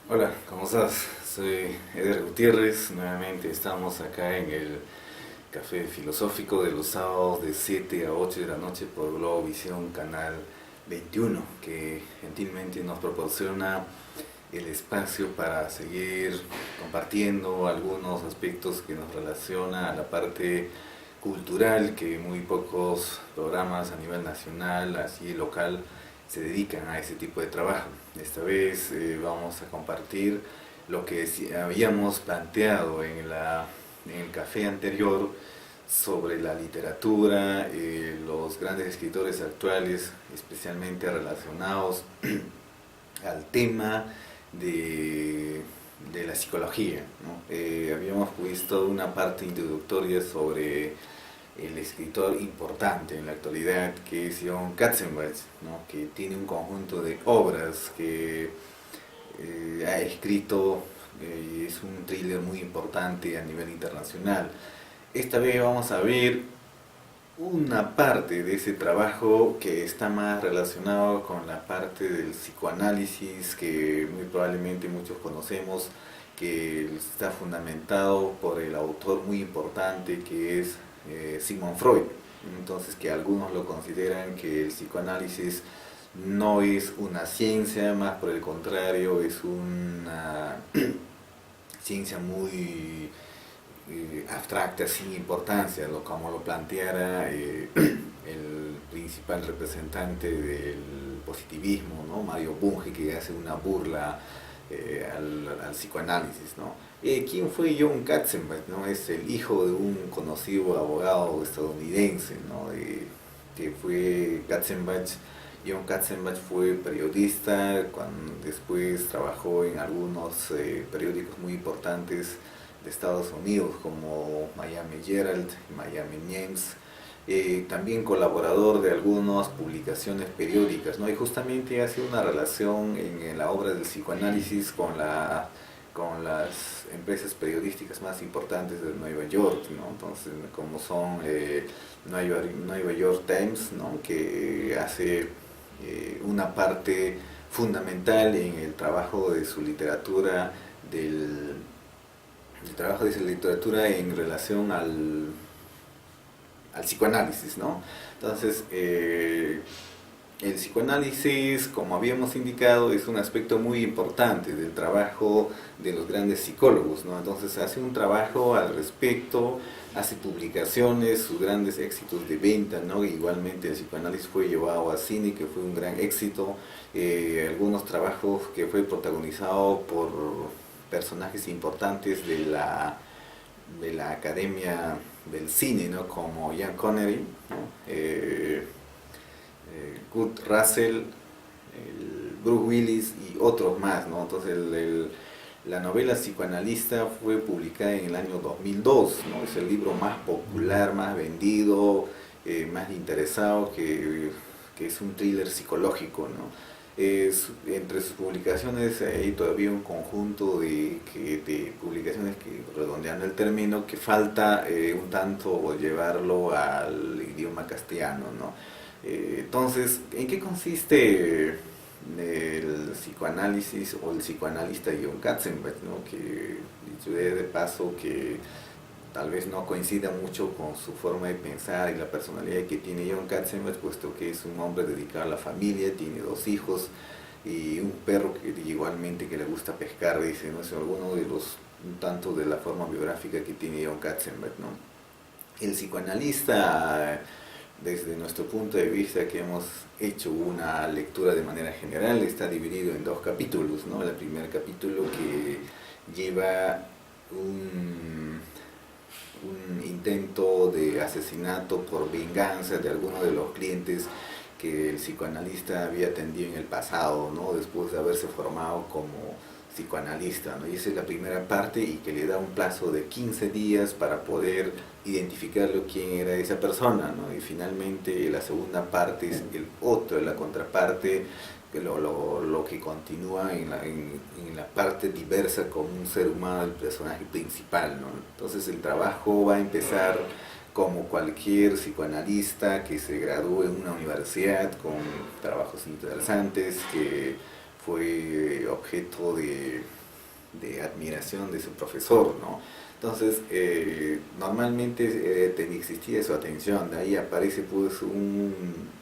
Hola, ¿cómo estás? Soy Eder Gutiérrez, nuevamente estamos acá en el Café Filosófico de los sábados de 7 a 8 de la noche por Globovisión Canal 21, que gentilmente nos proporciona el espacio para seguir compartiendo algunos aspectos que nos relaciona a la parte cultural que muy pocos programas a nivel nacional, así local, se dedican a ese tipo de trabajo. Esta vez vamos a compartir lo que habíamos planteado en el café anterior sobre la literatura, los grandes escritores actuales, especialmente relacionados al tema de, de la psicología, ¿no? Habíamos visto una parte introductoria sobre el escritor importante en la actualidad que es John Katzenbach, ¿no? Que tiene un conjunto de obras que ha escrito y es un thriller muy importante a nivel internacional. Esta vez vamos a ver una parte de ese trabajo que está más relacionado con la parte del psicoanálisis que muy probablemente muchos conocemos, que está fundamentado por el autor muy importante que es Sigmund Freud. Entonces, que algunos lo consideran que el psicoanálisis no es una ciencia, más por el contrario, es una ciencia muy abstracta, sin importancia, como lo planteara el principal representante del positivismo, ¿no? Mario Bunge, que hace una burla al psicoanálisis, ¿no? ¿Quién fue John Katzenbach? ¿No? Es el hijo de un conocido abogado estadounidense, ¿no? Que fue Katzenbach. John Katzenbach fue periodista, después trabajó en algunos periódicos muy importantes de Estados Unidos como Miami Herald, Miami News, también colaborador de algunas publicaciones periódicas, ¿no? Y justamente hace una relación en la obra del psicoanálisis con las empresas periodísticas más importantes de Nueva York, ¿no? Entonces, como son Nueva York Times, ¿no? Que hace una parte fundamental en el trabajo de su literatura, el trabajo de su literatura en relación al psicoanálisis, ¿no? Entonces, el psicoanálisis, como habíamos indicado, es un aspecto muy importante del trabajo de los grandes psicólogos, ¿no? Entonces hace un trabajo al respecto, hace publicaciones, sus grandes éxitos de venta, ¿no? Igualmente el psicoanálisis fue llevado a cine, que fue un gran éxito, algunos trabajos que fue protagonizado por personajes importantes de la academia del cine, ¿no? Como Ian Connery, ¿no? Kurt Russell, Bruce Willis y otros más, ¿no? Entonces la novela psicoanalista fue publicada en el año 2002, ¿no? Es el libro más popular, más vendido, más interesado, que es un thriller psicológico, ¿no? Entre sus publicaciones hay todavía un conjunto de publicaciones que, redondeando el término, que falta un tanto llevarlo al idioma castellano, ¿no? Entonces, ¿en qué consiste el psicoanálisis o el psicoanalista John Katzenbach, ¿no? Que dicho de paso que tal vez no coincida mucho con su forma de pensar y la personalidad que tiene John Katzenbach, puesto que es un hombre dedicado a la familia, tiene dos hijos y un perro que igualmente que le gusta pescar, dice, ¿no? Es alguno de los, un tanto de la forma biográfica que tiene John Katzenbach, ¿no? El psicoanalista, desde nuestro punto de vista que hemos hecho una lectura de manera general, está dividido en dos capítulos, ¿no? El primer capítulo que lleva un intento de asesinato por venganza de alguno de los clientes que el psicoanalista había atendido en el pasado, ¿no? Después de haberse formado como psicoanalista, ¿no? Y esa es la primera parte y que le da un plazo de 15 días para poder identificarlo quién era esa persona, ¿no? Y finalmente la segunda parte es el otro, la contraparte, lo que continúa en la parte diversa como un ser humano, el personaje principal, ¿no? Entonces el trabajo va a empezar como cualquier psicoanalista que se gradúe en una universidad con trabajos interesantes, que fue objeto de admiración de su profesor, ¿no? Entonces, normalmente existía su atención, de ahí aparece pues un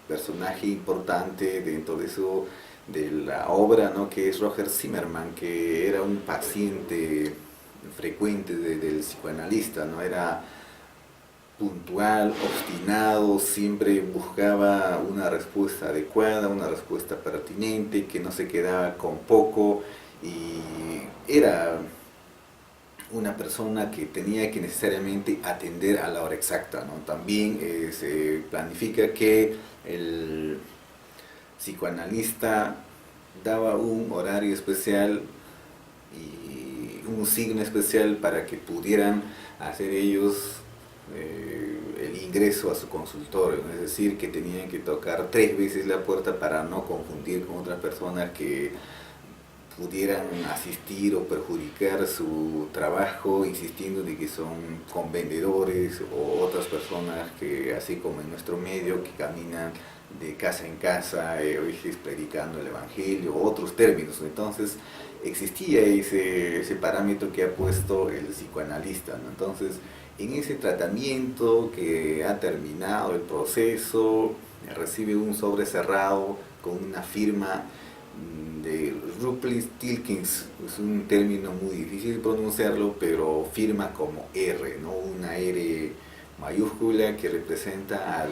personaje importante dentro de eso, de la obra, ¿no? Que es Roger Zimmermann, que era un paciente frecuente del psicoanalista, ¿no? Era puntual, obstinado, siempre buscaba una respuesta adecuada, una respuesta pertinente, que no se quedaba con poco, y era una persona que tenía que necesariamente atender a la hora exacta, ¿no? También se planifica que el psicoanalista daba un horario especial y un signo especial para que pudieran hacer ellos el ingreso a su consultorio, es decir, que tenían que tocar 3 veces la puerta para no confundir con otras personas que pudieran asistir o perjudicar su trabajo, insistiendo de que son con vendedores o otras personas que, así como en nuestro medio, que caminan de casa en casa, a veces predicando el evangelio, otros términos. Entonces existía ese parámetro que ha puesto el psicoanalista, ¿no? Entonces, en ese tratamiento que ha terminado el proceso, recibe un sobre cerrado con una firma de Ruppelt-Tilkens, es un término muy difícil de pronunciarlo, pero firma como R, ¿no? Una R mayúscula que representa al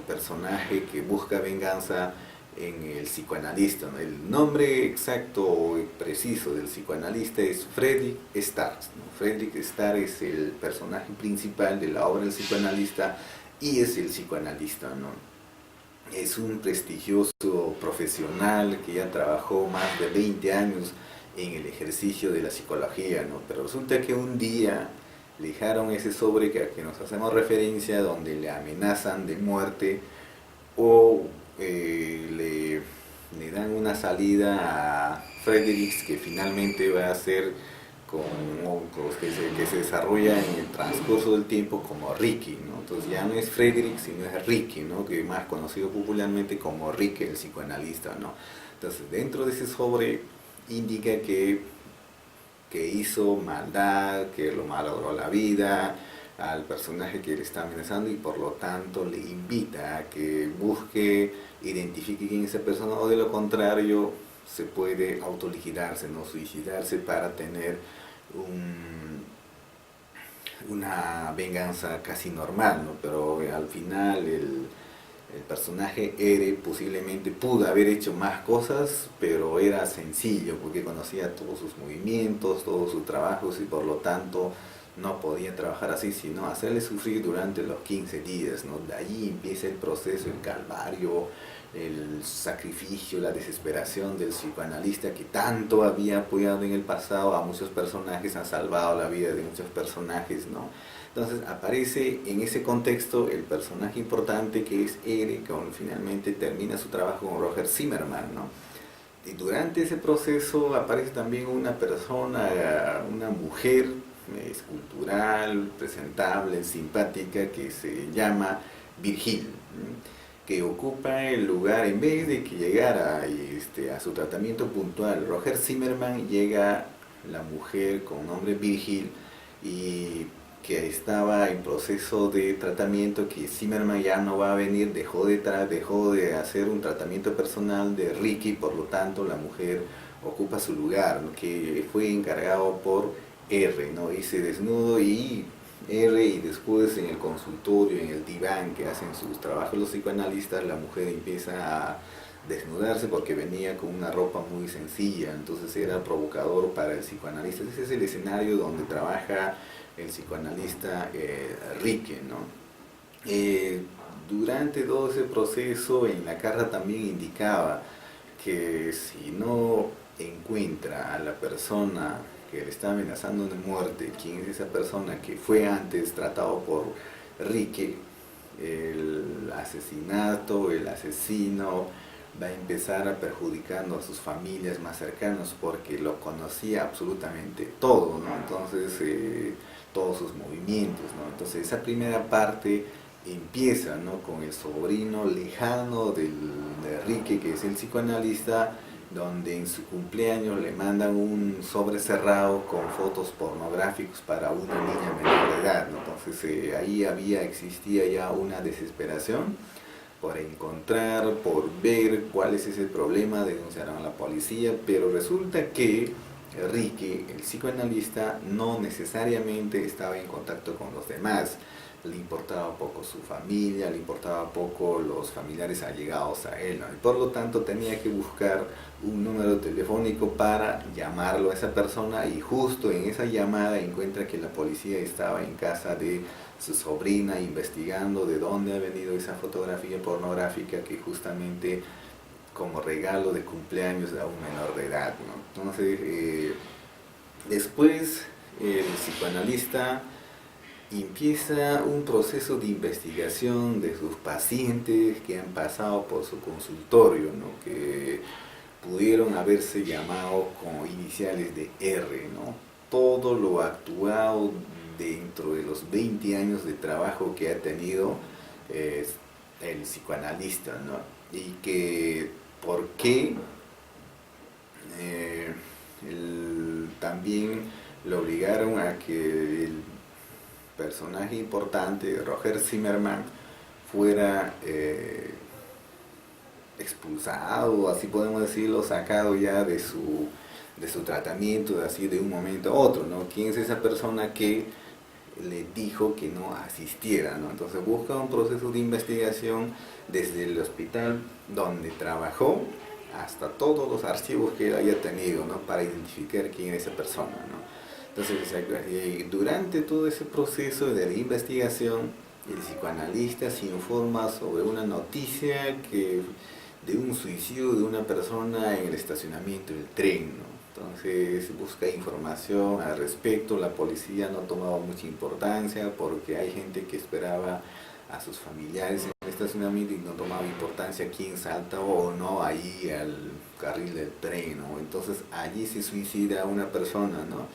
personaje que busca venganza en el psicoanalista, ¿no? El nombre exacto o preciso del psicoanalista es Friedrich Starr, ¿no? Friedrich Starr es el personaje principal de la obra del psicoanalista y es el psicoanalista, ¿no? Es un prestigioso profesional que ya trabajó más de 20 años en el ejercicio de la psicología, ¿no? Pero resulta que un día le dejaron ese sobre que a que nos hacemos referencia, donde le amenazan de muerte o le dan una salida a Fredericks que finalmente va a ser que se desarrolla en el transcurso del tiempo como Ricky, ¿no? Entonces ya no es Frederick, sino es Ricky, ¿no? Que es más conocido popularmente como Ricky, el psicoanalista, ¿no? Entonces dentro de ese sobre indica que hizo maldad, que lo malogró la vida al personaje que le está amenazando, y por lo tanto le invita a que busque, identifique quién es esa persona, o de lo contrario se puede autoliquidarse, no suicidarse, para tener una venganza casi normal, ¿no? Pero al final el personaje R posiblemente pudo haber hecho más cosas, pero era sencillo porque conocía todos sus movimientos, todos sus trabajos, y por lo tanto no podía trabajar así, sino hacerle sufrir durante los 15 días, ¿no? De ahí empieza el proceso, el calvario, el sacrificio, la desesperación del psicoanalista, que tanto había apoyado en el pasado a muchos personajes, ha salvado la vida de muchos personajes, ¿no? Entonces aparece en ese contexto el personaje importante que es R, que finalmente termina su trabajo con Roger Zimmermann, ¿no? Y durante ese proceso aparece también una persona, una mujer escultural, presentable, simpática, que se llama Virgil, ¿no? Que ocupa el lugar, en vez de que llegara a su tratamiento puntual Roger Zimmermann, llega la mujer con nombre Virgil, y que estaba en proceso de tratamiento, que Zimmermann ya no va a venir, dejó de hacer un tratamiento personal de Ricky, por lo tanto la mujer ocupa su lugar, ¿no? Que fue encargado por R, ¿no? Ese desnudo, y R, y después en el consultorio, en el diván que hacen sus trabajos los psicoanalistas, la mujer empieza a desnudarse porque venía con una ropa muy sencilla, entonces era provocador para el psicoanalista. Ese es el escenario donde trabaja el psicoanalista Rique, ¿no? Durante todo ese proceso, en la carta también indicaba que si no encuentra a la persona que le está amenazando de muerte, quién es esa persona que fue antes tratado por Rique, el asesinato, el asesino va a empezar a perjudicando a sus familias más cercanas, porque lo conocía absolutamente todo, ¿no? Entonces todos sus movimientos, ¿no? Entonces esa primera parte empieza, ¿no? Con el sobrino lejano de Rique, que es el psicoanalista, donde en su cumpleaños le mandan un sobre cerrado con fotos pornográficas para una niña menor de edad, ¿no? Entonces existía ya una desesperación por encontrar, por ver cuál es ese problema, denunciaron a la policía, pero resulta que Enrique, el psicoanalista, no necesariamente estaba en contacto con los demás. Le importaba poco su familia, le importaba poco los familiares allegados a él, ¿no? Y por lo tanto tenía que buscar un número telefónico para llamarlo a esa persona, y justo en esa llamada encuentra que la policía estaba en casa de su sobrina investigando de dónde ha venido esa fotografía pornográfica que justamente como regalo de cumpleaños a un menor de edad, ¿no? Entonces, después el psicoanalista empieza un proceso de investigación de sus pacientes que han pasado por su consultorio, ¿no? Que pudieron haberse llamado con iniciales de R, ¿no? Todo lo actuado dentro de los 20 años de trabajo que ha tenido el psicoanalista, ¿no? Y que por qué también lo obligaron a que el personaje importante, Roger Zimmerman, fuera expulsado, así podemos decirlo, sacado ya de su tratamiento, así de un momento a otro, ¿no? ¿Quién es esa persona que le dijo que no asistiera, ¿no? Entonces busca un proceso de investigación desde el hospital donde trabajó hasta todos los archivos que él haya tenido, ¿no? Para identificar quién es esa persona, ¿no? Entonces, durante todo ese proceso de la investigación, el psicoanalista se informa sobre una noticia de un suicidio de una persona en el estacionamiento del tren, ¿no? Entonces busca información al respecto. La policía no tomaba mucha importancia porque hay gente que esperaba a sus familiares en el estacionamiento y no tomaba importancia quién salta o no ahí al carril del tren, ¿no? Entonces allí se suicida una persona, ¿no?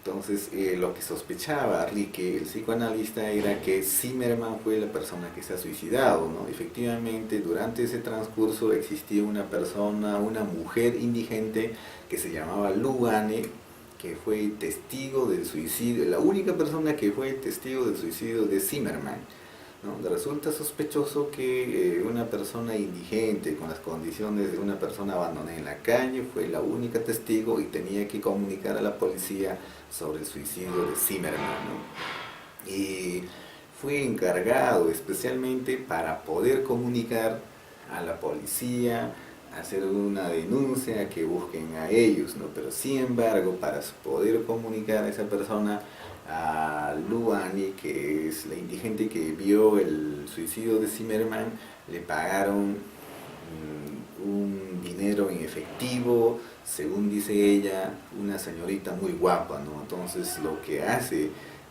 Entonces, lo que sospechaba Enrique, el psicoanalista, era que Zimmerman fue la persona que se ha suicidado, ¿no? Efectivamente, durante ese transcurso existía una persona, una mujer indigente que se llamaba Lugane, que fue testigo del suicidio, la única persona que fue testigo del suicidio de Zimmerman, ¿no? Resulta sospechoso que una persona indigente, con las condiciones de una persona abandonada en la calle, fue la única testigo y tenía que comunicar a la policía sobre el suicidio de Zimmerman, ¿no? Y fue encargado especialmente para poder comunicar a la policía, hacer una denuncia, que busquen a ellos, ¿no? Pero sin embargo, para poder comunicar a esa persona, a Luani, que es la indigente que vio el suicidio de Zimmerman, le pagaron un dinero en efectivo, según dice ella, una señorita muy guapa, ¿no? Entonces lo que hace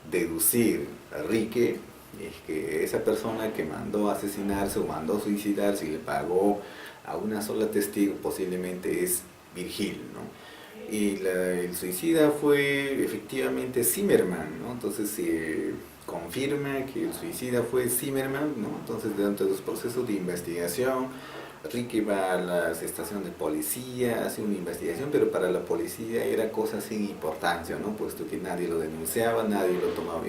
deducir a Enrique es que esa persona que mandó a asesinarse o mandó a suicidarse y le pagó a una sola testigo posiblemente es Virgil, ¿no? Y el suicida fue efectivamente Zimmerman, ¿no? Entonces se confirma que el suicida fue Zimmerman, ¿no? Entonces durante los procesos de investigación, Ricky va a la estación de policía, hace una investigación, pero para la policía era cosa sin importancia, ¿no? Puesto que nadie lo denunciaba, nadie lo tomaba,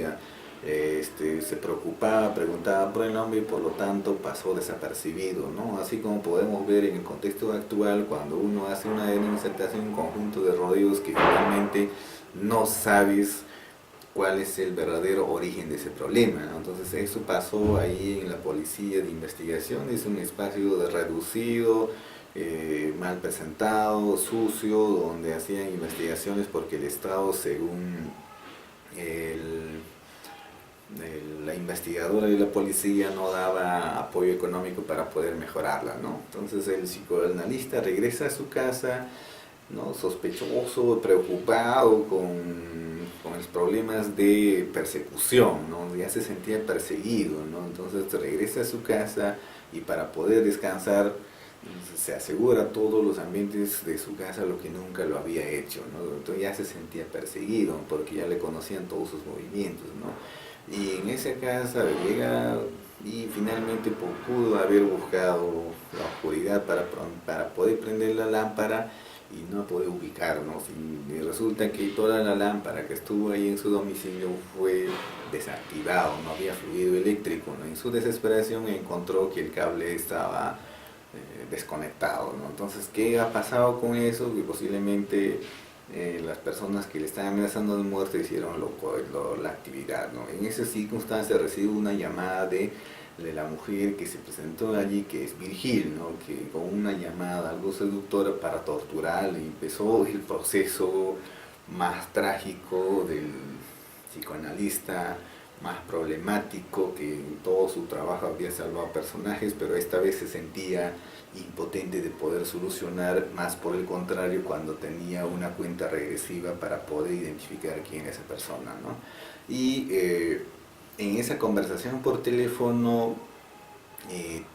se preocupaba, preguntaba por el nombre y por lo tanto pasó desapercibido, ¿no? Así como podemos ver en el contexto actual, cuando uno hace una denuncia, te hace un conjunto de rodeos que finalmente no sabes cuál es el verdadero origen de ese problema, ¿no? Entonces eso pasó ahí en la policía de investigación. Es un espacio reducido, mal presentado, sucio, donde hacían investigaciones porque el Estado, según la investigadora y la policía, no daba apoyo económico para poder mejorarla, ¿no? Entonces el psicoanalista regresa a su casa, ¿no? Sospechoso, preocupado con los problemas de persecución, ¿no? Ya se sentía perseguido, ¿no? Entonces regresa a su casa y para poder descansar se asegura todos los ambientes de su casa, lo que nunca lo había hecho, ¿no? Entonces ya se sentía perseguido porque ya le conocían todos sus movimientos, ¿no? Y en esa casa llega y finalmente pudo haber buscado la oscuridad para poder prender la lámpara y no poder ubicarnos. Y resulta que toda la lámpara que estuvo ahí en su domicilio fue desactivado, no había fluido eléctrico, ¿no? En su desesperación encontró que el cable estaba desconectado, ¿no? Entonces, ¿qué ha pasado con eso? Que posiblemente las personas que le están amenazando de muerte hicieron la actividad, ¿no? En esa circunstancia recibe una llamada de la mujer que se presentó allí, que es Virgil, ¿no? Que con una llamada algo seductora para torturarle empezó el proceso más trágico del psicoanalista, más problemático, que en todo su trabajo había salvado personajes, pero esta vez se sentía impotente de poder solucionar, más por el contrario cuando tenía una cuenta regresiva para poder identificar quién es esa persona, ¿no? Y en esa conversación por teléfono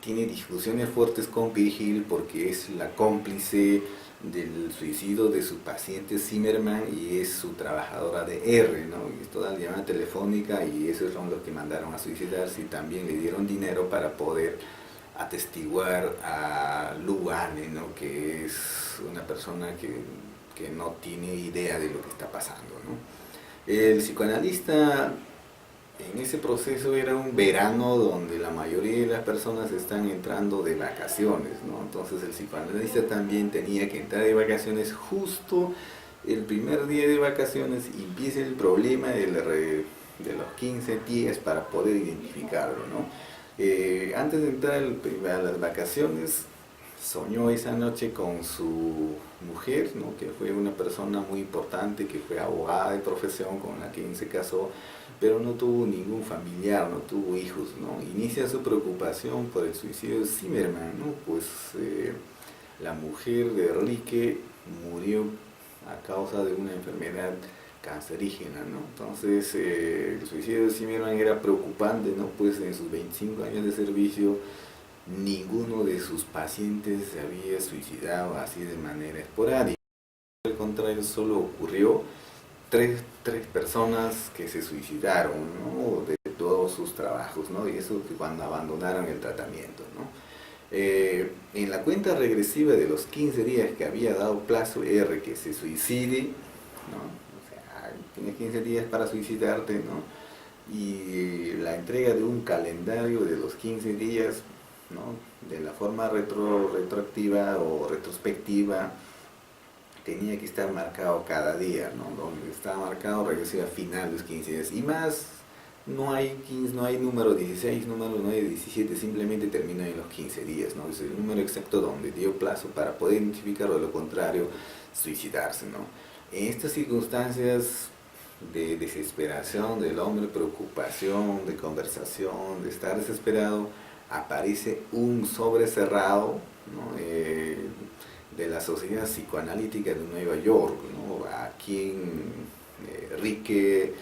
tiene discusiones fuertes con Virgil porque es la cómplice del suicidio de su paciente Zimmerman y es su trabajadora de R, ¿no? Y es toda la llamada telefónica y esos son los que mandaron a suicidarse y también le dieron dinero para poder atestiguar a Luane, ¿no? Que es una persona que no tiene idea de lo que está pasando, ¿no? El psicoanalista en ese proceso era un verano donde la mayoría de las personas están entrando de vacaciones, ¿no? Entonces el psicoanalista también tenía que entrar de vacaciones justo el primer día de vacaciones y empieza el problema de los 15 días para poder identificarlo, ¿no? Antes de entrar a las vacaciones, soñó esa noche con su mujer, ¿no? Que fue una persona muy importante, que fue abogada de profesión con la que se casó, pero no tuvo ningún familiar, no tuvo hijos, ¿no? Inicia su preocupación por el suicidio de Zimmerman, ¿no? Pues la mujer de Enrique murió a causa de una enfermedad cancerígena, ¿no? Entonces el suicidio de Zimmerman era preocupante, ¿no? Pues en sus 25 años de servicio ninguno de sus pacientes se había suicidado así de manera esporádica. Al contrario, solo ocurrió tres personas que se suicidaron, ¿no? De todos sus trabajos, ¿no? Y eso cuando abandonaron el tratamiento, ¿no? En la cuenta regresiva de los 15 días que había dado plazo R que se suicide, ¿no? O sea, tienes 15 días para suicidarte, ¿no? Y la entrega de un calendario de los 15 días, ¿no? De la forma retroactiva o retrospectiva, tenía que estar marcado cada día, ¿no? Donde está marcado regresiva final de los 15 días. Y más, no hay 15, no hay número 16, número 9, 17, simplemente termina en los 15 días, ¿no? Es el número exacto donde dio plazo para poder identificarlo, de lo contrario, suicidarse, ¿no? En estas circunstancias de desesperación del hombre, preocupación, de conversación, de estar desesperado, aparece un sobre cerrado, ¿no? De la Sociedad Psicoanalítica de Nueva York, ¿no? A quien Rique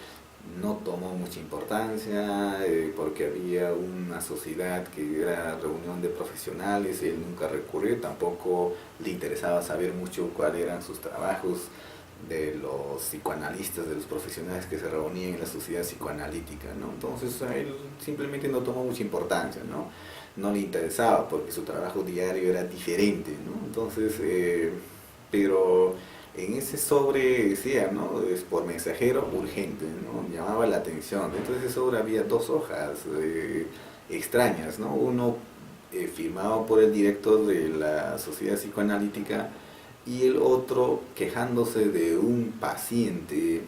no tomó mucha importancia porque había una sociedad que era reunión de profesionales, él nunca recurrió, tampoco le interesaba saber mucho cuáles eran sus trabajos de los psicoanalistas, de los profesionales que se reunían en la sociedad psicoanalítica, ¿no? Entonces a él simplemente no tomó mucha importancia, ¿no? No le interesaba porque su trabajo diario era diferente, ¿no? Entonces, pero en ese sobre decía, ¿no? Es por mensajero urgente, ¿no? Llamaba la atención. Dentro de ese sobre había dos hojas extrañas, ¿no? Uno firmado por el director de la sociedad psicoanalítica y el otro quejándose de un paciente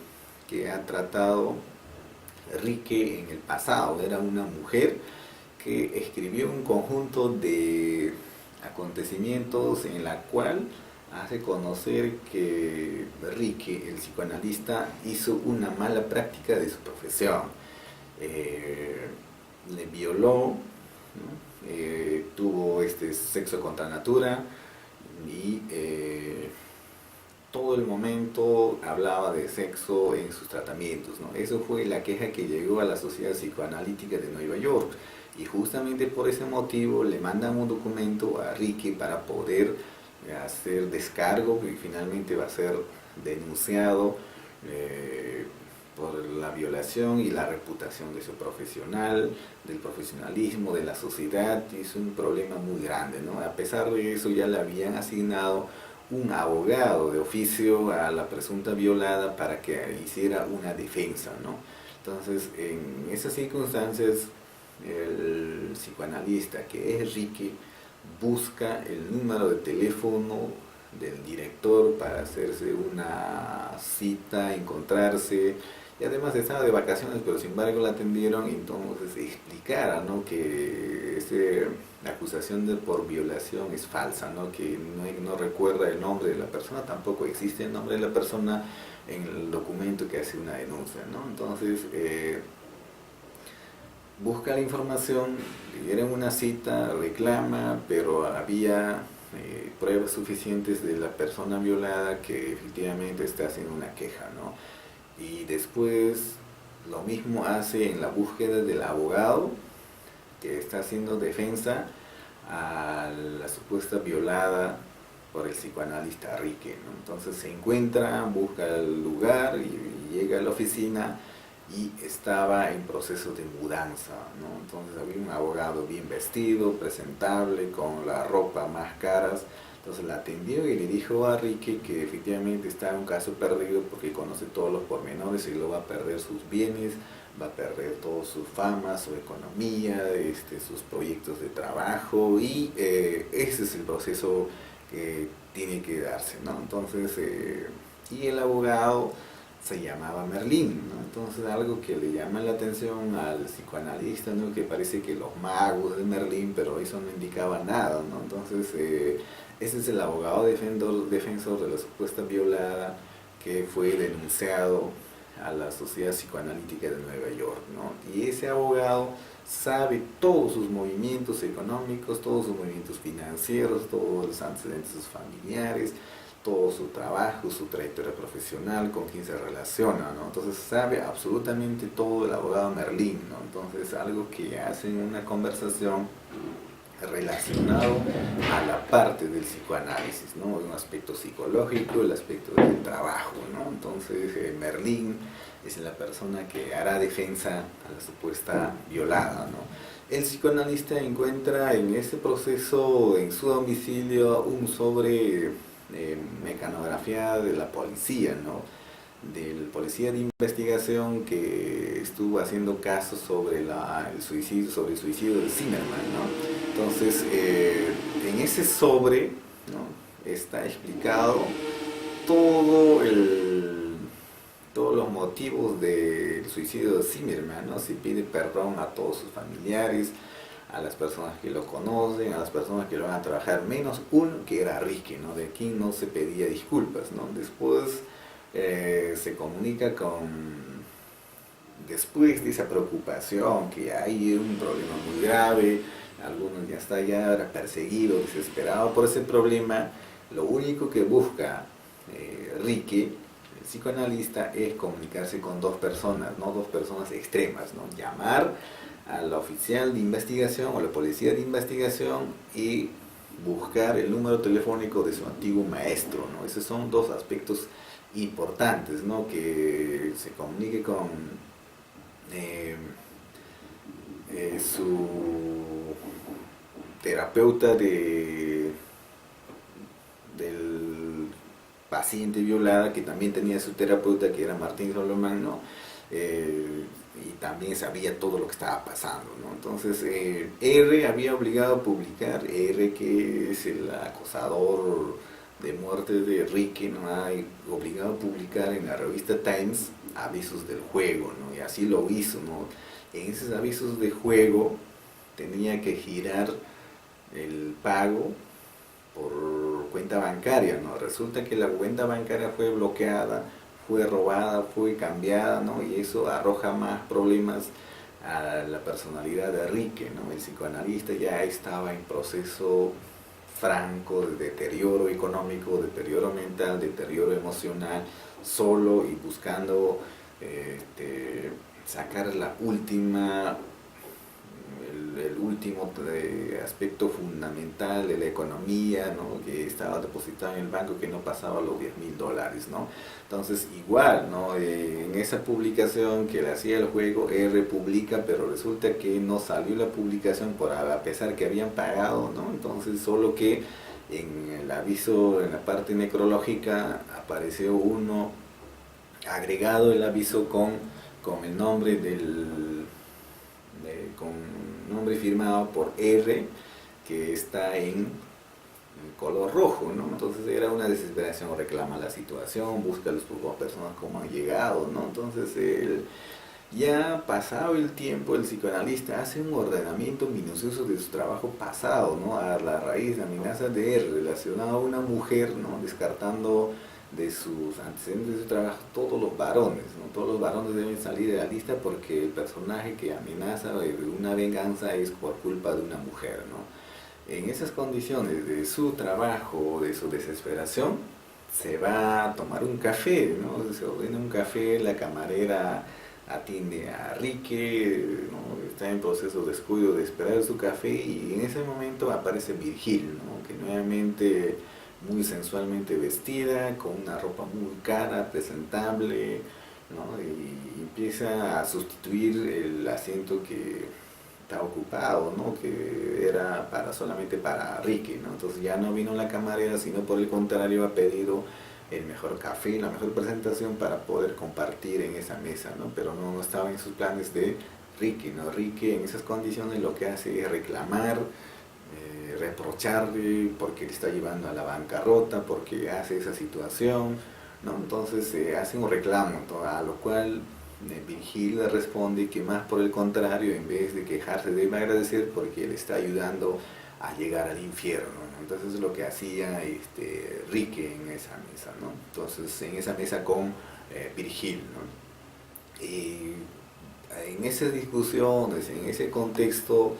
que ha tratado Rique en el pasado. Era una mujer que escribió un conjunto de acontecimientos en la cual hace conocer que Rique, el psicoanalista, hizo una mala práctica de su profesión. Le violó, ¿no? Tuvo sexo contra natura y todo el momento hablaba de sexo en sus tratamientos, ¿no? Eso fue la queja que llegó a la Sociedad Psicoanalítica de Nueva York y justamente por ese motivo le mandan un documento a Rique para poder hacer descargo y finalmente va a ser denunciado por la violación y la reputación de su profesional, del profesionalismo, de la sociedad. Es un problema muy grande, ¿no? A pesar de eso, ya le habían asignado un abogado de oficio a la presunta violada para que hiciera una defensa, ¿no? Entonces, en esas circunstancias, el psicoanalista, que es Ricky, busca el número de teléfono del director para hacerse una cita, encontrarse, y además estaba de vacaciones, pero sin embargo la atendieron, y entonces explicara, ¿no?, que la acusación por violación es falsa, ¿no?, que no recuerda el nombre de la persona, tampoco existe el nombre de la persona en el documento que hace una denuncia, ¿no? Entonces busca la información, le dieron una cita, reclama, pero había pruebas suficientes de la persona violada que efectivamente está haciendo una queja, ¿no? Y después lo mismo hace en la búsqueda del abogado que está haciendo defensa a la supuesta violada por el psicoanalista Rique, ¿no? Entonces se encuentra, busca el lugar y llega a la oficina, y estaba en proceso de mudanza, ¿no? Entonces había un abogado bien vestido, presentable, con la ropa más caras. Entonces la atendió y le dijo a Ricky que efectivamente está en un caso perdido porque conoce todos los pormenores y lo va a perder sus bienes, va a perder toda su fama, su economía, sus proyectos de trabajo, y ese es el proceso que tiene que darse, ¿no? Entonces, y el abogado se llamaba Merlín, ¿no? Entonces algo que le llama la atención al psicoanalista, ¿no?, que parece que los magos de Merlín, pero eso no indicaba nada, ¿no? Entonces ese es el abogado defensor de la supuesta violada que fue denunciado a la Sociedad Psicoanalítica de Nueva York, ¿no? Y ese abogado sabe todos sus movimientos económicos, todos sus movimientos financieros, todos los antecedentes de sus familiares, todo su trabajo, su trayectoria profesional, con quién se relaciona, ¿no? Entonces sabe absolutamente todo el abogado Merlín, ¿no? Entonces algo que hace en una conversación relacionado a la parte del psicoanálisis, ¿no? Un aspecto psicológico, el aspecto del trabajo, ¿no? Entonces Merlín es la persona que hará defensa a la supuesta violada, ¿no? El psicoanalista encuentra en ese proceso, en su domicilio, un sobre mecanografía de la policía, ¿no?, del policía de investigación que estuvo haciendo casos sobre el suicidio de Zimmerman, ¿no? Entonces, en ese sobre, ¿no?, está explicado todo todos los motivos del suicidio de Zimmerman, ¿no? Se pide perdón a todos sus familiares, a las personas que lo conocen, a las personas que lo van a trabajar, menos uno que era Ricky, ¿no?, de quien no se pedía disculpas, ¿no? Después se comunica después de esa preocupación, que hay un problema muy grave, algunos ya está ya perseguido, desesperado por ese problema, lo único que busca Ricky, el psicoanalista, es comunicarse con dos personas, no dos personas extremas, ¿no? Llamar a la oficial de investigación o la policía de investigación y buscar el número telefónico de su antiguo maestro, ¿no? Esos son dos aspectos importantes, ¿no? Que se comunique con su terapeuta del paciente violada, que también tenía su terapeuta, que era Martín Solomán, ¿no? Y también sabía todo lo que estaba pasando, ¿no? Entonces R había obligado a publicar, R, que es el acosador de muerte de Ricky, ¿no?, ha obligado a publicar en la revista Times avisos del juego, ¿no? Y así lo hizo, ¿no? En esos avisos de juego tenía que girar el pago por cuenta bancaria, ¿no? Resulta que la cuenta bancaria fue bloqueada, fue robada, fue cambiada, ¿no? Y eso arroja más problemas a la personalidad de Ricky, ¿no? El psicoanalista ya estaba en proceso franco de deterioro económico, deterioro mental, deterioro emocional, solo y buscando sacar la última el último aspecto fundamental de la economía, ¿no? Que estaba depositado en el banco que no pasaba los $10.000, ¿no? Entonces igual, ¿no? En esa publicación que le hacía el juego, R publica, pero resulta que no salió la publicación a pesar que habían pagado, ¿no? Entonces solo que en el aviso, en la parte necrológica, apareció uno agregado el aviso con el nombre con nombre firmado por R, que está en color rojo, ¿no? Entonces era una desesperación, reclama la situación, busca a las personas cómo han llegado, ¿no? Entonces ya pasado el tiempo, el psicoanalista hace un ordenamiento minucioso de su trabajo pasado, ¿no? A la raíz de amenazas de R relacionado a una mujer, ¿no? Descartando de sus antecedentes de su trabajo todos los varones, ¿no? Todos los varones deben salir de la lista porque el personaje que amenaza de una venganza es por culpa de una mujer, ¿no? En esas condiciones de su trabajo, de su desesperación, se va a tomar un café, ¿no? Se ordena un café, la camarera atiende a Rique, ¿no? Está en proceso de descuido de esperar su café y en ese momento aparece Virgil, ¿no? Que nuevamente muy sensualmente vestida, con una ropa muy cara, presentable, ¿no? Y empieza a sustituir el asiento que está ocupado, ¿no? Que era solamente para Ricky, ¿no? Entonces ya no vino la camarera, sino por el contrario ha pedido el mejor café, la mejor presentación para poder compartir en esa mesa, ¿no? Pero no estaba en sus planes de Ricky, ¿no? Ricky en esas condiciones lo que hace es reclamar, reprocharle porque le está llevando a la bancarrota, porque hace esa situación, ¿no? Entonces hace un reclamo, ¿no? A lo cual Virgil le responde que más por el contrario, en vez de quejarse, debe agradecer porque le está ayudando a llegar al infierno, ¿no? Entonces es lo que hacía Rique en esa mesa, ¿no? Entonces en esa mesa con Virgil, ¿no? Y en esas discusiones, en ese contexto,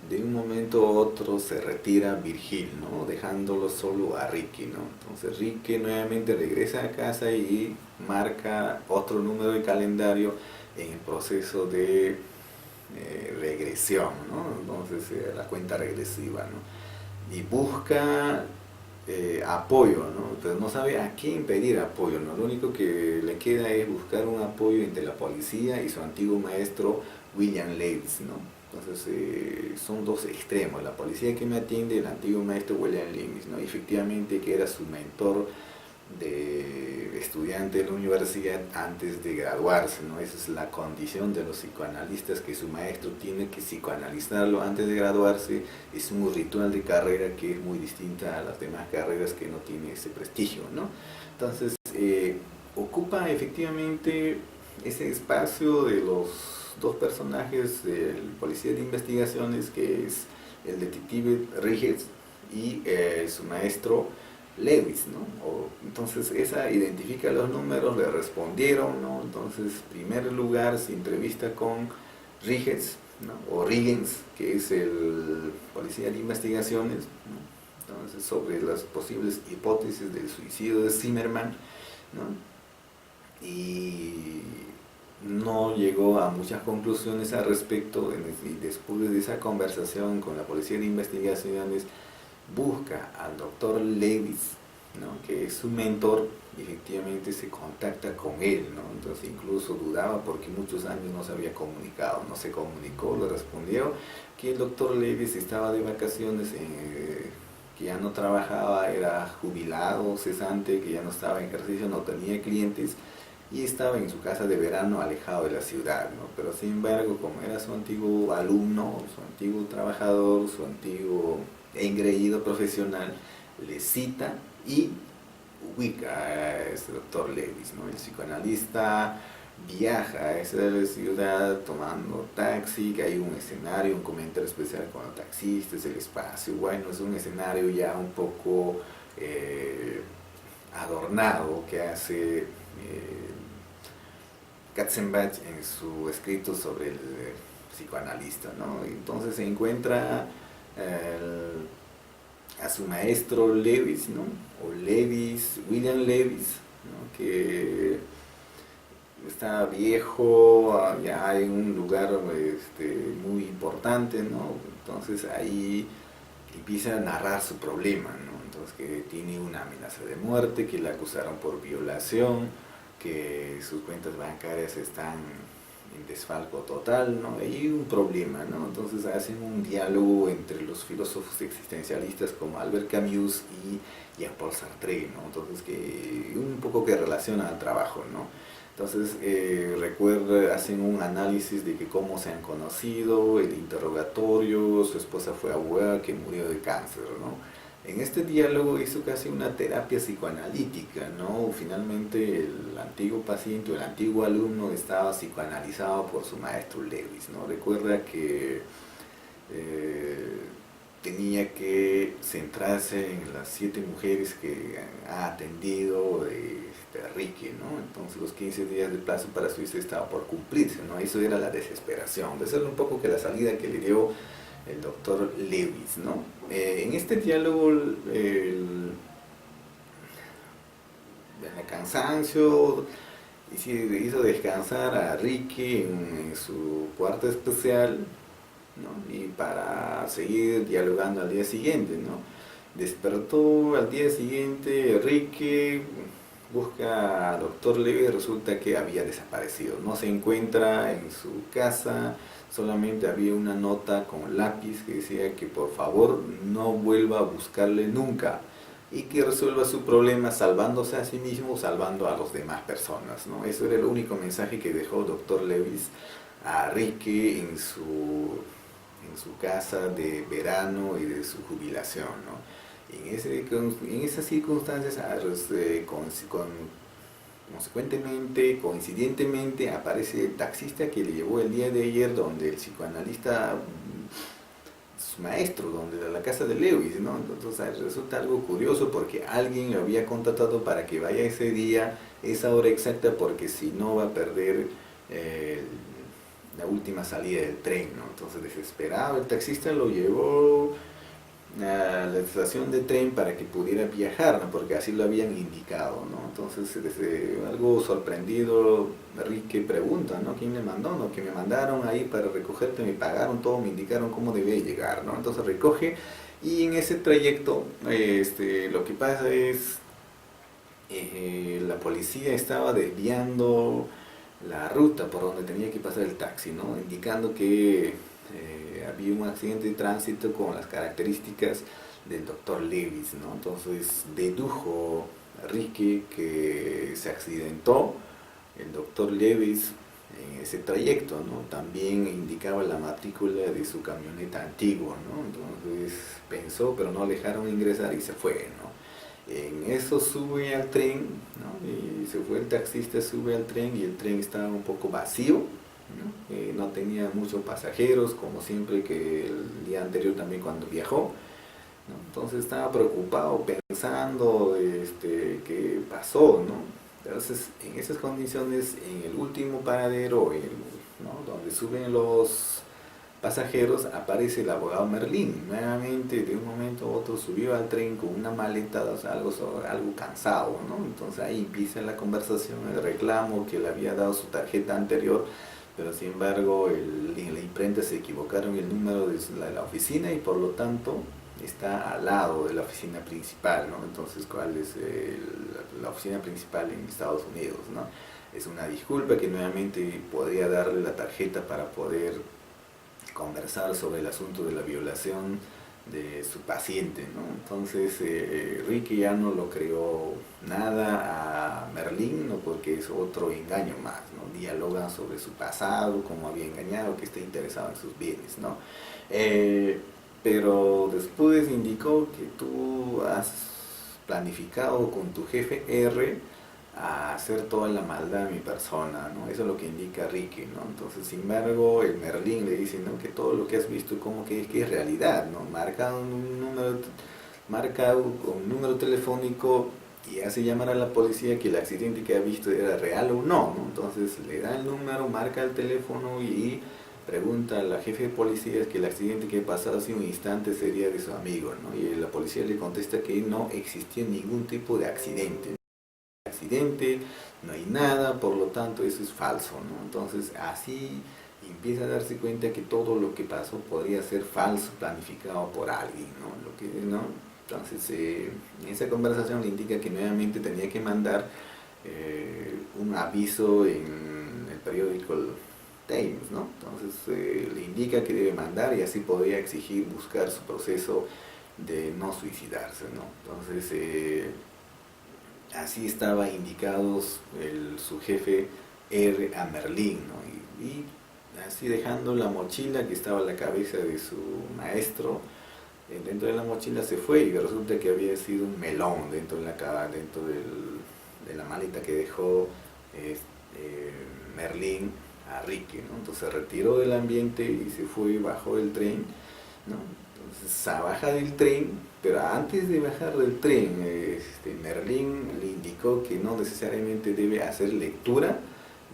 de un momento a otro se retira Virgil, ¿no? Dejándolo solo a Ricky, ¿no? Entonces Ricky nuevamente regresa a casa y marca otro número de calendario en el proceso de regresión, ¿no? Entonces la cuenta regresiva, ¿no? Y busca apoyo, ¿no? Pero no sabe a quién pedir apoyo, ¿no? Lo único que le queda es buscar un apoyo entre la policía y su antiguo maestro William Lewis, ¿no? Entonces son dos extremos, la policía que me atiende, el antiguo maestro William Lewis, ¿no? Efectivamente que era su mentor de estudiante de la universidad antes de graduarse, ¿no? Esa es la condición de los psicoanalistas, que su maestro tiene que psicoanalizarlo antes de graduarse. Es un ritual de carrera que es muy distinta a las demás carreras que no tiene ese prestigio, ¿no? Entonces ocupa efectivamente ese espacio de los dos personajes del policía de investigaciones, que es el detective Riggins y su maestro Lewis, ¿no? Entonces esa identifica los números, le respondieron, ¿no? Entonces en primer lugar se entrevista con Riggins, ¿no? O Riggins, que es el policía de investigaciones, ¿no? Entonces sobre las posibles hipótesis del suicidio de Zimmerman, ¿no? Y no llegó a muchas conclusiones al respecto, y después de esa conversación con la policía de investigaciones busca al doctor Lewis, ¿no? Que es su mentor, y efectivamente se contacta con él, ¿no? Entonces incluso dudaba porque muchos años no se había comunicado, no se comunicó, le respondió que el doctor Lewis estaba de vacaciones, que ya no trabajaba, era jubilado, cesante, que ya no estaba en ejercicio, no tenía clientes, y estaba en su casa de verano alejado de la ciudad, ¿no? Pero sin embargo, como era su antiguo alumno, su antiguo trabajador, su antiguo engreído profesional, le cita y ubica a este doctor Lewis, ¿no? El psicoanalista viaja a esa ciudad tomando taxi, que hay un escenario, un comentario especial con los taxistas, el espacio, bueno, es un escenario ya un poco adornado que hace Katzenbach en su escrito sobre el psicoanalista, ¿no? Entonces se encuentra a su maestro Lewis, ¿no? O Lewis, William Lewis, ¿no? Que está viejo, ya en un lugar muy importante, ¿no? Entonces ahí empieza a narrar su problema, ¿no? Entonces que tiene una amenaza de muerte, que la acusaron por violación, que sus cuentas bancarias están en desfalco total, ¿no? Hay un problema, ¿no? Entonces hacen un diálogo entre los filósofos existencialistas como Albert Camus y Jean-Paul Sartre, ¿no? Entonces que un poco que relaciona al trabajo, ¿no? Entonces recuerda, hacen un análisis de que cómo se han conocido, el interrogatorio, su esposa fue abogada que murió de cáncer, ¿no? En este diálogo hizo casi una terapia psicoanalítica, ¿no? Finalmente el antiguo paciente o el antiguo alumno estaba psicoanalizado por su maestro Lewis, ¿no? Recuerda que tenía que centrarse en las 7 mujeres que ha atendido Ricky, ¿no? Entonces los 15 días de plazo para Suiza estaba por cumplirse, ¿no? Eso era la desesperación. Eso era un poco que la salida que le dio el doctor Lewis, ¿no? En este diálogo el cansancio hizo descansar a Ricky en su cuarto especial, ¿no? Y para seguir dialogando al día siguiente, ¿no? Despertó al día siguiente Ricky, busca al doctor Lewis y resulta que había desaparecido. No se encuentra en su casa, solamente había una nota con lápiz que decía que por favor no vuelva a buscarle nunca y que resuelva su problema salvándose a sí mismo, salvando a las demás personas, ¿no? Eso era el único mensaje que dejó Dr. Lewis a Ricky en su casa de verano y de su jubilación, ¿no? En esas circunstancias, consecuentemente, coincidentemente, aparece el taxista que le llevó el día de ayer donde el psicoanalista, su maestro, donde la casa de Lewis, ¿no? Entonces resulta algo curioso porque alguien lo había contratado para que vaya ese día, esa hora exacta, porque si no va a perder la última salida del tren, ¿no? Entonces desesperado, el taxista lo llevó a la estación de tren para que pudiera viajar, ¿no? Porque así lo habían indicado, ¿no? Entonces algo sorprendido Ricky pregunta, ¿no? ¿Quién me mandó? ¿No? Que me mandaron ahí para recogerte, me pagaron todo, me indicaron cómo debía llegar, ¿no? Entonces recoge y en ese trayecto lo que pasa es la policía estaba desviando la ruta por donde tenía que pasar el taxi, ¿no? Indicando que había un accidente de tránsito con las características del doctor Lewis, ¿no? Entonces dedujo Ricky que se accidentó el doctor Lewis en ese trayecto, ¿no? También indicaba la matrícula de su camioneta antigua, ¿no? Entonces pensó, pero no le dejaron ingresar y se fue, ¿no? En eso sube al tren, ¿no? Y se fue el taxista, sube al tren y el tren estaba un poco vacío, ¿no? No tenía muchos pasajeros, como siempre que el día anterior también cuando viajó, ¿no? Entonces estaba preocupado pensando qué pasó, ¿no? Entonces en esas condiciones, en el último paradero, ¿no? Donde suben los pasajeros, aparece el abogado Merlín. Nuevamente, de un momento a otro, subió al tren con una maleta, o sea, algo cansado, ¿no? Entonces ahí empieza la conversación, el reclamo que le había dado su tarjeta anterior, pero sin embargo en la imprenta se equivocaron el número de la oficina y por lo tanto está al lado de la oficina principal, ¿no? Entonces, ¿cuál es la oficina principal en Estados Unidos, ¿no? Es una disculpa que nuevamente podría darle la tarjeta para poder conversar sobre el asunto de la violación de su paciente, ¿no? Entonces Ricky ya no lo creó nada a Merlín, ¿no? Porque es otro engaño más, ¿no? Dialogan sobre su pasado, cómo había engañado, que está interesado en sus bienes, ¿no? Pero después indicó que tú has planificado con tu jefe R a hacer toda la maldad a mi persona, ¿no? Eso es lo que indica Ricky, ¿no? Entonces, sin embargo, el Merlín le dice, ¿no? Que todo lo que has visto como que es realidad, ¿no? Marca un número telefónico y hace llamar a la policía que el accidente que ha visto era real o no, ¿no? Entonces le da el número, marca el teléfono y pregunta a la jefe de policía que el accidente que pasó hace un instante sería de su amigo, ¿no? Y la policía le contesta que no existía ningún tipo de accidente, no hay nada, por lo tanto eso es falso, ¿no? Entonces así empieza a darse cuenta que todo lo que pasó podría ser falso, planificado por alguien, ¿no? ¿no? Entonces en esa conversación le indica que nuevamente tenía que mandar un aviso en el periódico Times, ¿no? Entonces le indica que debe mandar y así podría exigir, buscar su proceso de no suicidarse, ¿no? Entonces así estaba indicados su jefe R a Merlín, ¿no? Y así dejando la mochila que estaba a la cabeza de su maestro, dentro de la mochila se fue y resulta que había sido un melón dentro de de la maleta que dejó Merlín a Rique, ¿no? Entonces se retiró del ambiente y se fue, bajó del tren, ¿no? Entonces baja del tren, pero antes de bajar del tren, Merlín le indicó que no necesariamente debe hacer lectura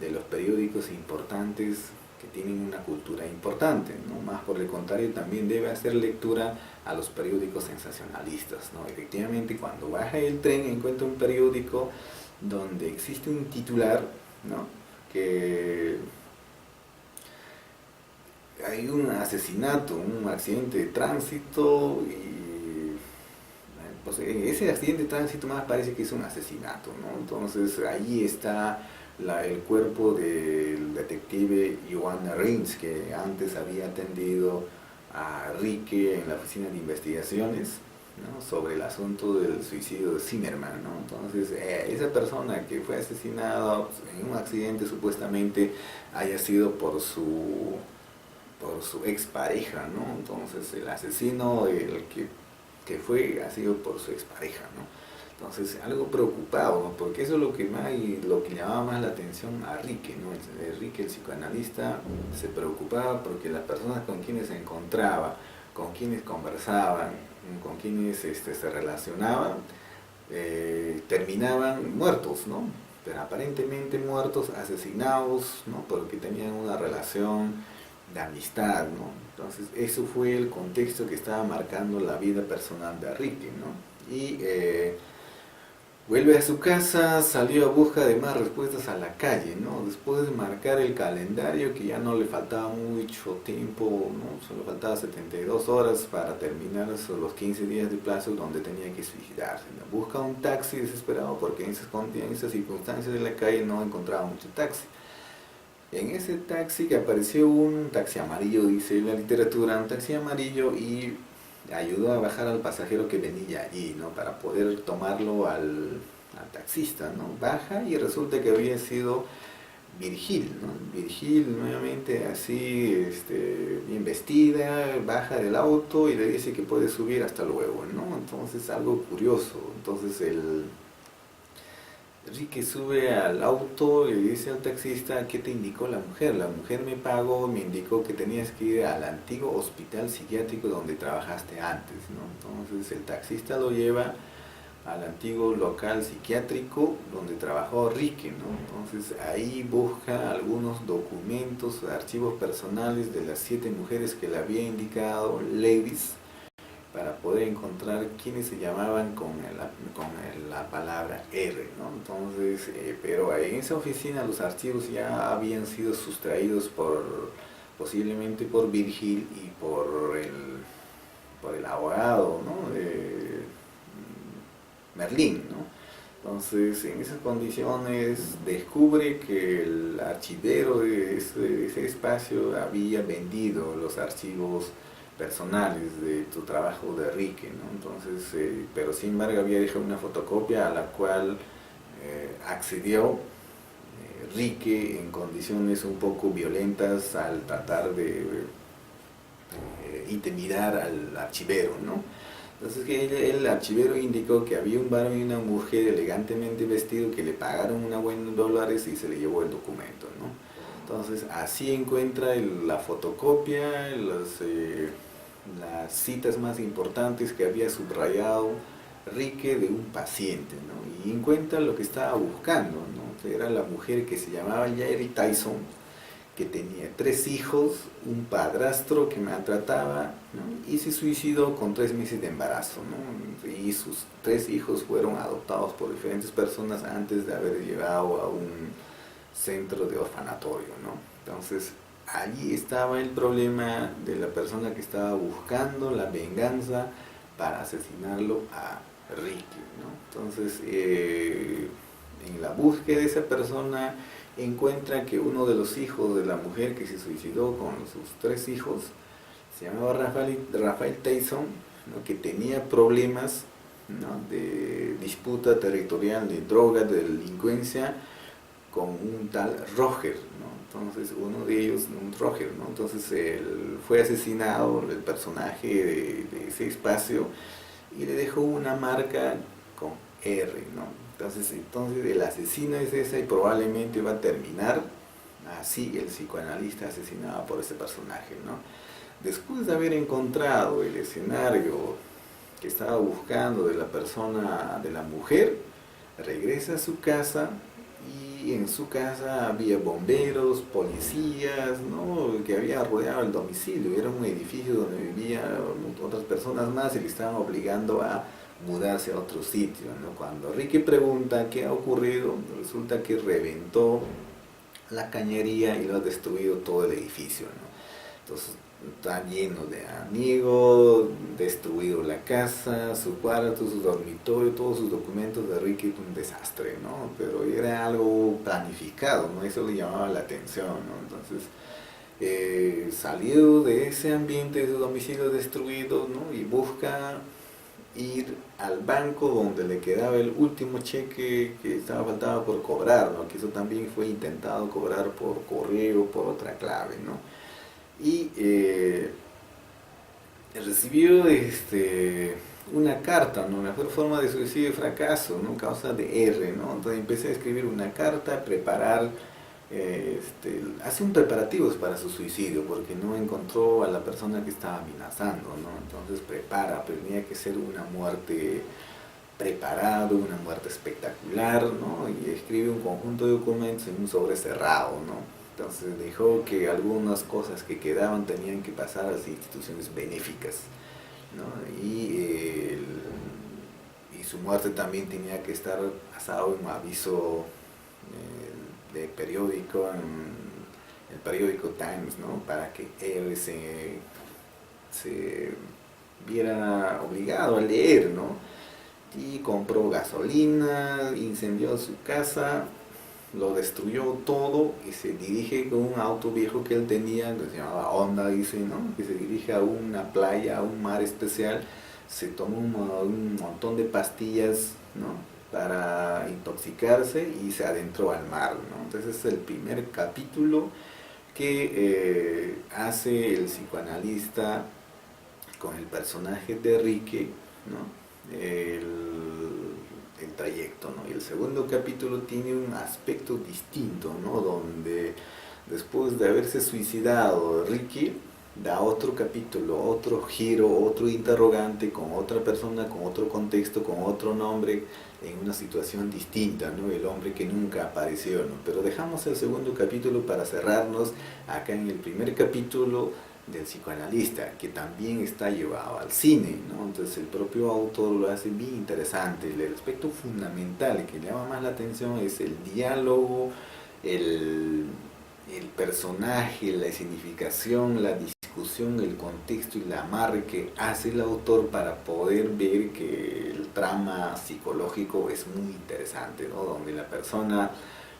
de los periódicos importantes que tienen una cultura importante, ¿no? Más por el contrario, también debe hacer lectura a los periódicos sensacionalistas, ¿no? Efectivamente, cuando baja el tren encuentra un periódico donde existe un titular, ¿no? Que hay un asesinato, un accidente de tránsito y pues, ese accidente de tránsito más parece que es un asesinato, ¿no? Entonces ahí está el cuerpo del detective Johanna Rins, que antes había atendido a Rique en la oficina de investigaciones, ¿no? Sobre el asunto del suicidio de Zimmerman, ¿no? Entonces esa persona que fue asesinada en un accidente supuestamente haya sido por su expareja, ¿no? Entonces el asesino, que fue, ha sido por su expareja, ¿no? Entonces algo preocupado, ¿no? Porque eso es lo que llamaba más la atención a Rique, ¿no? Rique, el psicoanalista, se preocupaba porque las personas con quienes se encontraba, con quienes conversaban, con quienes se relacionaban, terminaban muertos, ¿no? Pero aparentemente muertos, asesinados, ¿no? Porque tenían una relación de amistad, ¿no? Entonces eso fue el contexto que estaba marcando la vida personal de Rique, ¿no? Y vuelve a su casa, salió a busca de más respuestas a la calle, ¿no? Después de marcar el calendario, que ya no le faltaba mucho tiempo, ¿no? Solo faltaba 72 horas para terminar los 15 días de plazo donde tenía que suicidarse, ¿no? Busca un taxi desesperado porque en esas circunstancias de la calle no encontraba mucho taxi. En ese taxi que apareció un taxi amarillo, dice la literatura, un taxi amarillo, y ayudó a bajar al pasajero que venía allí, ¿no? Para poder tomarlo al taxista, ¿no? Baja y resulta que había sido Virgil, ¿no? Virgil nuevamente así, bien vestida, baja del auto y le dice que puede subir hasta luego, ¿no? Entonces algo curioso. Entonces Rique sube al auto y le dice al taxista: ¿qué te indicó la mujer? La mujer me pagó, me indicó que tenías que ir al antiguo hospital psiquiátrico donde trabajaste antes, ¿no? Entonces el taxista lo lleva al antiguo local psiquiátrico donde trabajó Rique, ¿no? Entonces ahí busca algunos documentos, archivos personales de las 7 mujeres que le había indicado Lewis, para poder encontrar quiénes se llamaban con la palabra R, ¿no? Entonces, pero en esa oficina los archivos ya habían sido sustraídos posiblemente por Virgil y por el abogado, ¿no? Merlín, ¿no? Entonces, en esas condiciones descubre que el archivero de ese espacio había vendido los archivos personales de tu trabajo de Rique, ¿no? Entonces, pero sin embargo había dejado una fotocopia a la cual accedió Rique en condiciones un poco violentas al tratar de intimidar al archivero, ¿no? Entonces el archivero indicó que había un varón y una mujer elegantemente vestidos que le pagaron una buena $, y se le llevó el documento, ¿no? Entonces así encuentra la fotocopia, las citas más importantes que había subrayado Rique de un paciente, ¿no? Y encuentra lo que estaba buscando, ¿no? Era la mujer que se llamaba Jerry Tyson, que tenía 3 hijos, un padrastro que maltrataba, ¿no? Y se suicidó con 3 meses de embarazo, ¿no? Y sus 3 hijos fueron adoptados por diferentes personas antes de haber llegado a un centro de orfanatorio, ¿no? Entonces, allí estaba el problema de la persona que estaba buscando la venganza para asesinarlo a Ricky, ¿no? Entonces, en la búsqueda de esa persona encuentra que uno de los hijos de la mujer que se suicidó con sus 3 hijos se llamaba Rafael Tyson, ¿no? Que tenía problemas, ¿no? De disputa territorial, de droga, de delincuencia con un tal Roger, ¿no? Entonces uno de ellos, un Roger, ¿no? Entonces él fue asesinado, el personaje de ese espacio, y le dejó una marca con R, ¿no? Entonces el asesino es ese y probablemente va a terminar así el psicoanalista asesinado por ese personaje, ¿no? Después de haber encontrado el escenario que estaba buscando de la persona, de la mujer, regresa a su casa y en su casa había bomberos, policías, ¿no? Que había rodeado el domicilio. Era un edificio donde vivían otras personas más y le estaban obligando a mudarse a otro sitio, ¿no? Cuando Ricky pregunta qué ha ocurrido, resulta que reventó la cañería y lo ha destruido todo el edificio, ¿no? Entonces está lleno de amigos, destruido la casa, su cuarto, su dormitorio, todos sus documentos de Ricky, un desastre, ¿no? Pero era algo planificado, ¿no? Eso le llamaba la atención, ¿no? Entonces salió de ese ambiente, de su domicilio destruido, ¿no? Y busca ir al banco donde le quedaba el último cheque que faltaba por cobrar, ¿no? Que eso también fue intentado cobrar por correo, por otra clave, ¿no? Y recibió una carta, ¿no? La mejor forma de suicidio y fracaso, ¿no? Causa de R, ¿no? Entonces empecé a escribir una carta, preparar, hace un preparativos para su suicidio porque no encontró a la persona que estaba amenazando, ¿no? Entonces pero tenía que ser una muerte preparada, una muerte espectacular, ¿no? Y escribe un conjunto de documentos en un sobre cerrado, ¿no? Entonces dijo que algunas cosas que quedaban tenían que pasar a las instituciones benéficas, ¿no? Y su muerte también tenía que estar basado en un aviso de periódico, en el periódico Times, ¿no? Para que él se viera obligado a leer, ¿no? Y compró gasolina, incendió su casa, lo destruyó todo y se dirige con un auto viejo que él tenía, que se llamaba Honda, dice, ¿no? Que se dirige a una playa, a un mar especial, se tomó un montón de pastillas, ¿no? Para intoxicarse y se adentró al mar, ¿no? Entonces es el primer capítulo que hace el psicoanalista con el personaje de Ricky, ¿no? El trayecto, ¿no? Y el segundo capítulo tiene un aspecto distinto, ¿no? Donde después de haberse suicidado Ricky, da otro capítulo, otro giro, otro interrogante con otra persona, con otro contexto, con otro nombre, en una situación distinta, ¿no? El hombre que nunca apareció, ¿no? Pero dejamos el segundo capítulo para cerrarnos acá en el primer capítulo del psicoanalista, que también está llevado al cine, ¿no? Entonces el propio autor lo hace bien interesante. El aspecto fundamental que llama más la atención es el diálogo, el personaje, la escenificación, la discusión, el contexto y la amarre que hace el autor para poder ver que el trama psicológico es muy interesante, ¿no? Donde la persona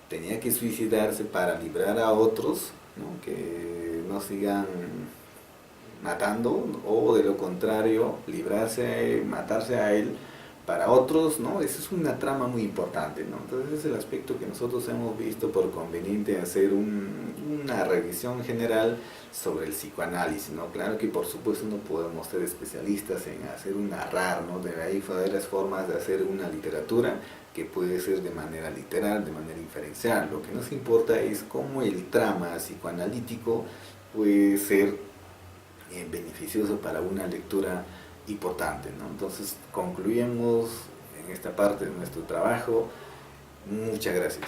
tenía que suicidarse para librar a otros, ¿no? Que no sigan matando, o de lo contrario, librarse, matarse a él para otros, ¿no? Esa es una trama muy importante, ¿no? Entonces es el aspecto que nosotros hemos visto por conveniente hacer una revisión general sobre el psicoanálisis, ¿no? Claro que por supuesto no podemos ser especialistas en hacer un narrar, ¿no? De ahí varias formas de hacer una literatura que puede ser de manera literal, de manera inferencial. Lo que nos importa es cómo el trama psicoanalítico puede ser beneficioso para una lectura importante, ¿no? Entonces concluimos en esta parte de nuestro trabajo. Muchas gracias.